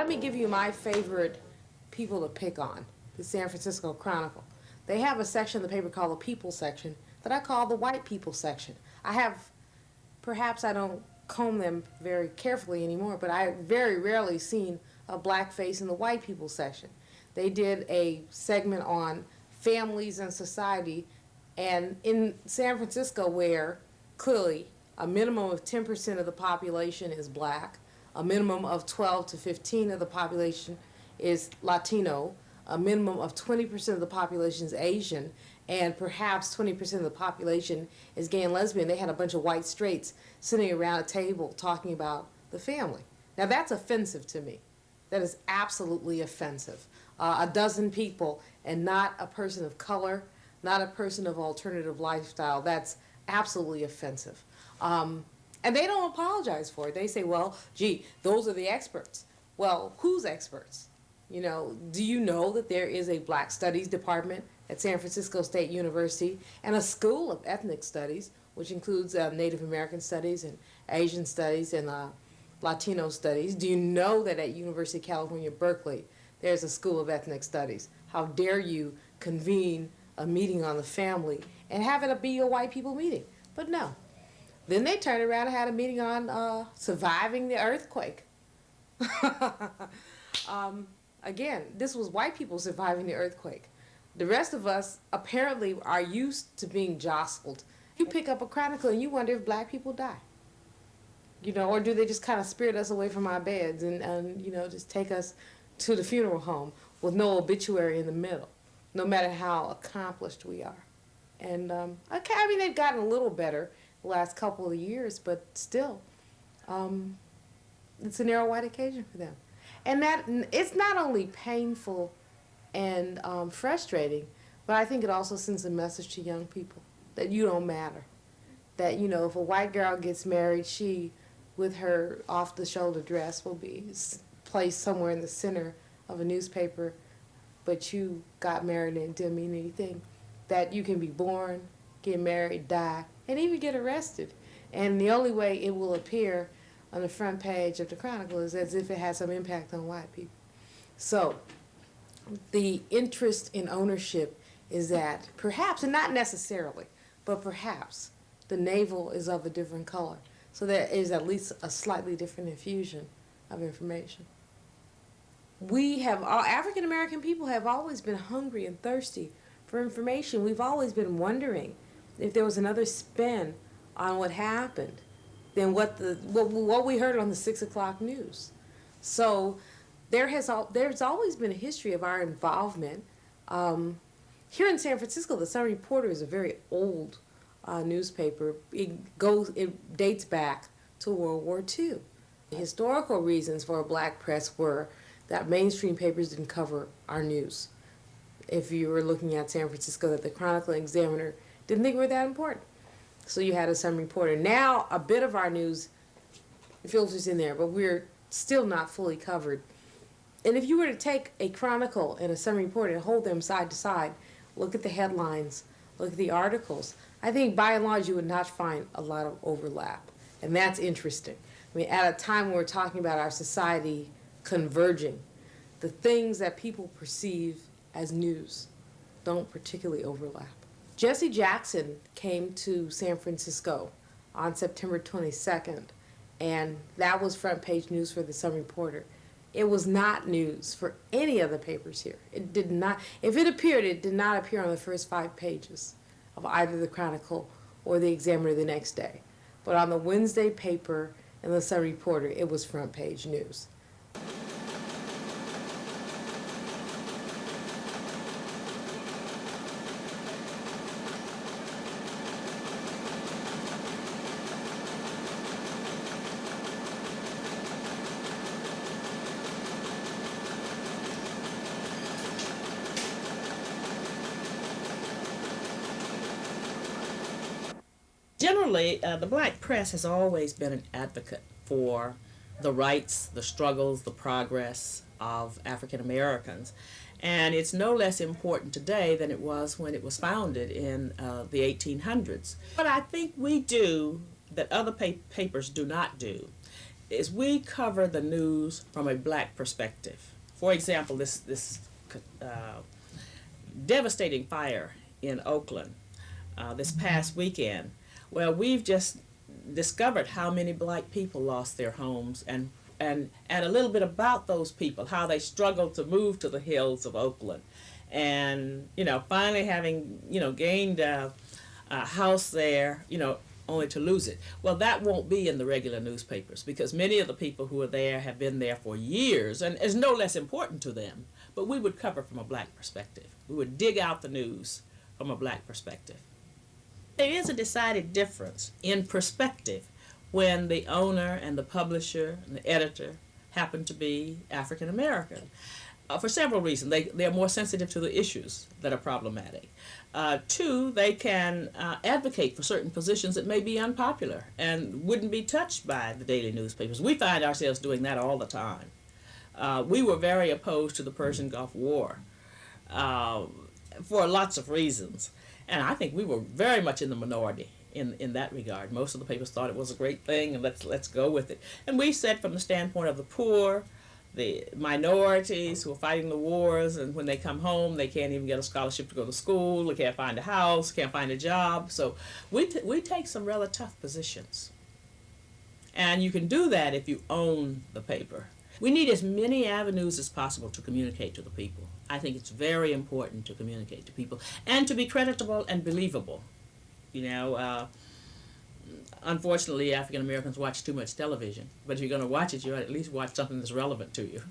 let me give you my favorite people to pick on, the San Francisco Chronicle. They have a section of the paper called the People section that I call the White People section. Perhaps I don't comb them very carefully anymore, but I very rarely seen a black face in the White People section. They did a segment on families and society, and in San Francisco, where clearly a minimum of 10% of the population is black, a minimum of 12 to 15 of the population is Latino, a minimum of 20% of the population is Asian, and perhaps 20% of the population is gay and lesbian. They had a bunch of white straights sitting around a table talking about the family. Now that's offensive to me. That is absolutely offensive. A dozen people and not a person of color, not a person of alternative lifestyle, that's absolutely offensive. And they don't apologize for it. They say, well, gee, those are the experts. Well, who's experts? You know, do you know that there is a Black Studies department at San Francisco State University and a School of Ethnic Studies, which includes Native American Studies and Asian Studies and Latino Studies? Do you know that at University of California, Berkeley, there's a School of Ethnic Studies? How dare you convene a meeting on the family and have it be a white people meeting? But no. Then they turned around and had a meeting on surviving the earthquake. Again, this was white people surviving the earthquake. The rest of us apparently are used to being jostled. You pick up a Chronicle and you wonder if black people die. You know, or do they just kind of spirit us away from our beds and you know, just take us to the funeral home with no obituary in the middle, no matter how accomplished we are. And okay, I mean, they've gotten a little better the last couple of years, but still, it's a narrow white occasion for them. And that it's not only painful and frustrating, but I think it also sends a message to young people that you don't matter. That, you know, if a white girl gets married, she, with her off-the-shoulder dress, will be placed somewhere in the center of a newspaper, but you got married and it didn't mean anything. That you can be born, get married, die, and even get arrested. And the only way it will appear on the front page of the Chronicle is as if it has some impact on white people. So the interest in ownership is that perhaps, and not necessarily, but perhaps the navel is of a different color. So there is at least a slightly different infusion of information. African American people have always been hungry and thirsty for information. We've always been wondering if there was another spin on what happened than what we heard on the 6 o'clock news. So there's always been a history of our involvement. Here in San Francisco, the Sun Reporter is a very old newspaper. It dates back to World War II. The historical reasons for a black press were that mainstream papers didn't cover our news. If you were looking at San Francisco, that the Chronicle and Examiner didn't think we were that important. So you had a Sun Reporter. Now a bit of our news filters in there, but we're still not fully covered. And if you were to take a Chronicle and a Sun Reporter and hold them side to side, look at the headlines, look at the articles, I think by and large you would not find a lot of overlap. And that's interesting. I mean, at a time when we're talking about our society converging, the things that people perceive as news don't particularly overlap. Jesse Jackson came to San Francisco on September 22nd, and that was front page news for the Sun Reporter. It was not news for any of the papers here. It did not, if it appeared, it did not appear on the first 5 pages of either the Chronicle or the Examiner the next day. But on the Wednesday paper and the Sun Reporter, it was front page news. Generally, the black press has always been an advocate for the rights, the struggles, the progress of African Americans. And it's no less important today than it was when it was founded in the 1800s. What I think we do that other papers do not do is we cover the news from a black perspective. For example, this devastating fire in Oakland this past weekend. Well, we've just discovered how many black people lost their homes, and a little bit about those people, how they struggled to move to the hills of Oakland, and finally having gained a house there, only to lose it. Well, that won't be in the regular newspapers because many of the people who are there have been there for years, and it's no less important to them. But we would cover from a black perspective. We would dig out the news from a black perspective. There is a decided difference in perspective when the owner and the publisher and the editor happen to be African American. For several reasons. They're more sensitive to the issues that are problematic. Two, they can advocate for certain positions that may be unpopular and wouldn't be touched by the daily newspapers. We find ourselves doing that all the time. We were very opposed to the Persian Gulf War for lots of reasons. And I think we were very much in the minority in that regard. Most of the papers thought it was a great thing, and let's go with it. And we said from the standpoint of the poor, the minorities who are fighting the wars, and when they come home, they can't even get a scholarship to go to school, they can't find a house, can't find a job. So we take some rather tough positions. And you can do that if you own the paper. We need as many avenues as possible to communicate to the people. I think it's very important to communicate to people and to be creditable and believable. Unfortunately, African Americans watch too much television, but if you're going to watch it, you ought to at least watch something that's relevant to you.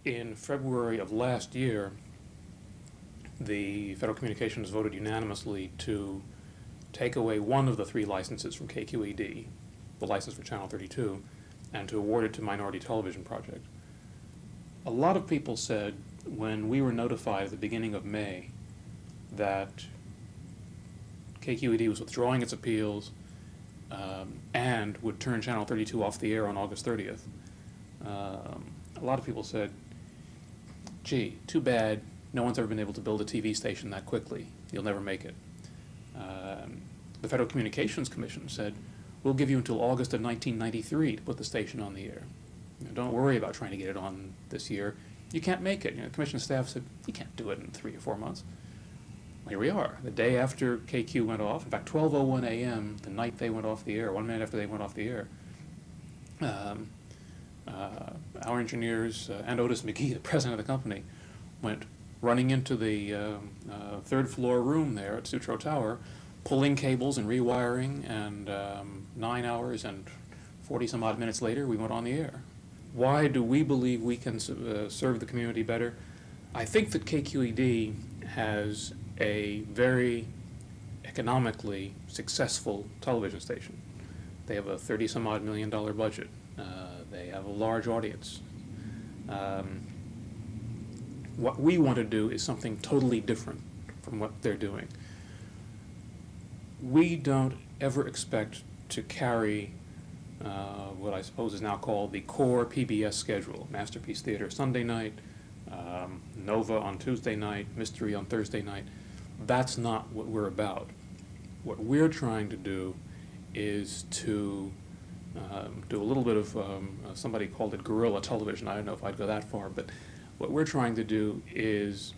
In February of last year, the Federal Communications voted unanimously to take away one of the 3 licenses from KQED, the license for Channel 32, and to award it to Minority Television Project. A lot of people said when we were notified at the beginning of May that KQED was withdrawing its appeals and would turn Channel 32 off the air on August 30th. A lot of people said, gee, too bad, no one's ever been able to build a TV station that quickly. You'll never make it. The Federal Communications Commission said, we'll give you until August of 1993 to put the station on the air. Don't worry about trying to get it on this year. You can't make it. The commission staff said, you can't do it in 3 or 4 months. Well, here we are, the day after KQ went off, in fact, 12:01 a.m., the night they went off the air, 1 minute after they went off the air, our engineers and Otis McGee, the president of the company, went running into the 3rd floor room there at Sutro Tower, pulling cables and rewiring, and 9 hours and 40 some odd minutes later, we went on the air. Why do we believe we can serve the community better? I think that KQED has a very economically successful television station. They have a 30 some odd $1 million budget. They have a large audience. What we want to do is something totally different from what they're doing. We don't ever expect to carry what I suppose is now called the core PBS schedule, Masterpiece Theater Sunday night, Nova on Tuesday night, Mystery on Thursday night. That's not what we're about. What we're trying to do is to do a little bit of, somebody called it guerrilla television. I don't know if I'd go that far, but what we're trying to do is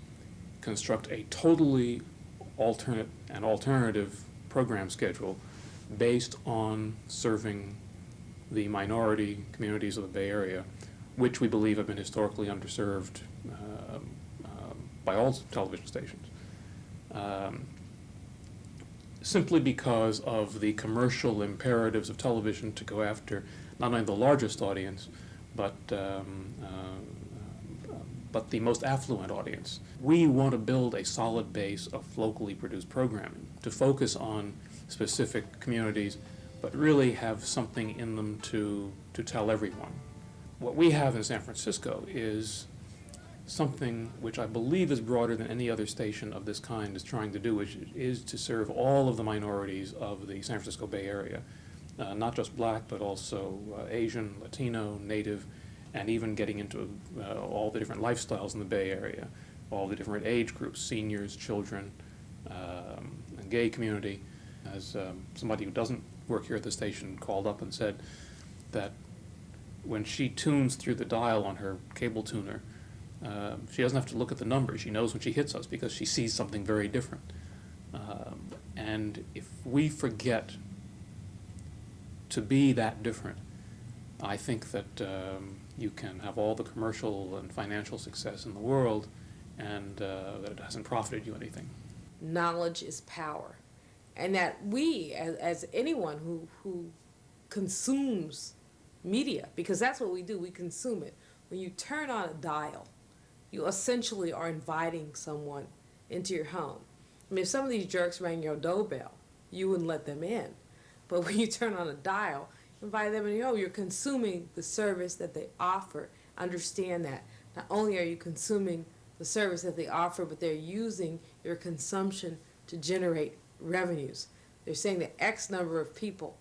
construct a totally alternative program schedule based on serving the minority communities of the Bay Area, which we believe have been historically underserved by all television stations. Simply because of the commercial imperatives of television to go after not only the largest audience, but the most affluent audience. We want to build a solid base of locally produced programming to focus on specific communities, but really have something in them to tell everyone. What we have in San Francisco is something which I believe is broader than any other station of this kind is trying to do, which is to serve all of the minorities of the San Francisco Bay Area, not just black, but also Asian, Latino, Native, and even getting into all the different lifestyles in the Bay Area, all the different age groups, seniors, children, gay community. As somebody who doesn't work here at the station called up and said that when she tunes through the dial on her cable tuner, she doesn't have to look at the numbers. She knows when she hits us because she sees something very different. And if we forget to be that different, I think that you can have all the commercial and financial success in the world, and that it hasn't profited you anything. Knowledge is power. And that we, as anyone who consumes media, because that's what we do, we consume it. When you turn on a dial, you essentially are inviting someone into your home. I mean, if some of these jerks rang your doorbell, you wouldn't let them in. But when you turn on a dial, you invite them in your home, you're consuming the service that they offer. Understand that. Not only are you consuming the service that they offer, but they're using your consumption to generate revenues. They're saying that X number of people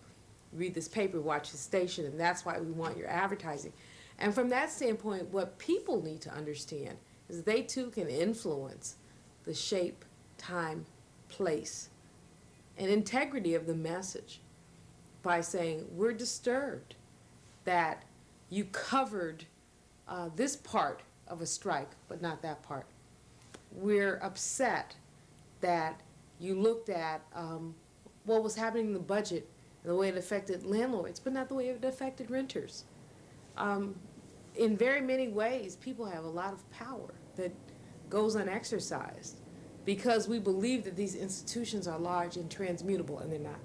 read this paper, watch this station, and that's why we want your advertising. And from that standpoint, what people need to understand is they too can influence the shape, time, place, and integrity of the message by saying, we're disturbed that you covered this part of a strike, but not that part. We're upset that you looked at what was happening in the budget and the way it affected landlords, but not the way it affected renters. In very many ways, people have a lot of power that goes unexercised because we believe that these institutions are large and transmutable, and they're not.